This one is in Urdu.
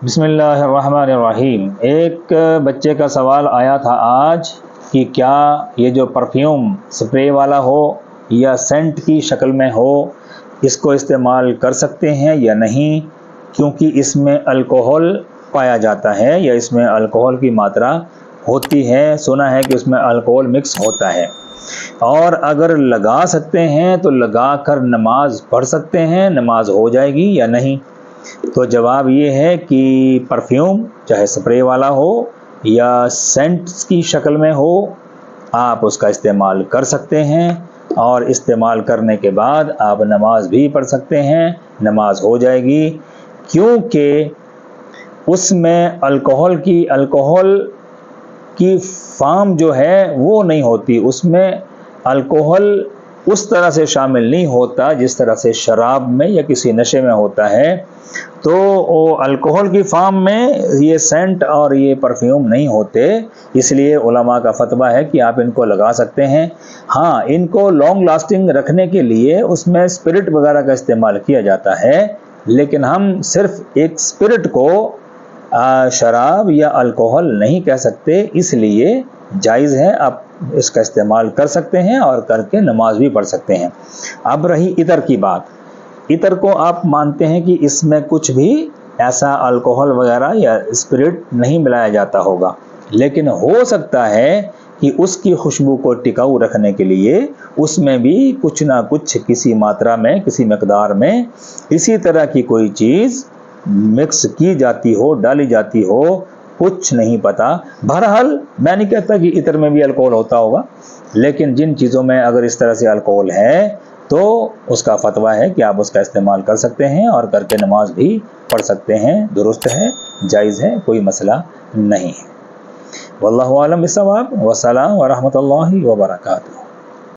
بسم اللہ الرحمن الرحیم۔ ایک بچے کا سوال آیا تھا آج کہ کیا یہ جو پرفیوم سپرے والا ہو یا سینٹ کی شکل میں ہو، اس کو استعمال کر سکتے ہیں یا نہیں، کیونکہ اس میں الکوہل پایا جاتا ہے یا اس میں الکوہل کی ماترا ہوتی ہے۔ سنا ہے کہ اس میں الکوہل مکس ہوتا ہے، اور اگر لگا سکتے ہیں تو لگا کر نماز پڑھ سکتے ہیں، نماز ہو جائے گی یا نہیں؟ تو جواب یہ ہے کہ پرفیوم چاہے سپرے والا ہو یا سینٹس کی شکل میں ہو، آپ اس کا استعمال کر سکتے ہیں، اور استعمال کرنے کے بعد آپ نماز بھی پڑھ سکتے ہیں، نماز ہو جائے گی، کیونکہ اس میں الکوہل کی فارم جو ہے وہ نہیں ہوتی، اس میں الکوہل اس طرح سے شامل نہیں ہوتا جس طرح سے شراب میں یا کسی نشے میں ہوتا ہے۔ تو الکوہل کی فارم میں یہ سینٹ اور یہ پرفیوم نہیں ہوتے، اس لیے علماء کا فتویٰ ہے کہ آپ ان کو لگا سکتے ہیں۔ ہاں، ان کو لانگ لاسٹنگ رکھنے کے لیے اس میں اسپرٹ وغیرہ کا استعمال کیا جاتا ہے، لیکن ہم صرف ایک اسپرٹ کو شراب یا الکوہل نہیں کہہ سکتے، اس لیے جائز ہے، آپ اس کا استعمال کر سکتے ہیں اور کر کے نماز بھی پڑھ سکتے ہیں۔ اب رہی عطر کی بات، عطر کو آپ مانتے ہیں کہ اس میں کچھ بھی ایسا الکوہل وغیرہ یا اسپرٹ نہیں ملایا جاتا ہوگا، لیکن ہو سکتا ہے کہ اس کی خوشبو کو ٹکاؤ رکھنے کے لیے اس میں بھی کچھ نہ کچھ کسی ماترا میں، کسی مقدار میں اسی طرح کی کوئی چیز مکس کی جاتی ہو، ڈالی جاتی ہو، کچھ نہیں پتا۔ بہرحال میں نہیں کہتا کہ عطر میں بھی الکوہل ہوتا ہوگا، لیکن جن چیزوں میں اگر اس طرح سے الکوہل ہے تو اس کا فتویٰ ہے کہ آپ اس کا استعمال کر سکتے ہیں اور کر کے نماز بھی پڑھ سکتے ہیں، درست ہے، جائز ہے، کوئی مسئلہ نہیں ہے۔ واللہ اعلم بالصواب، والسلام ورحمۃ اللہ وبرکاتہ۔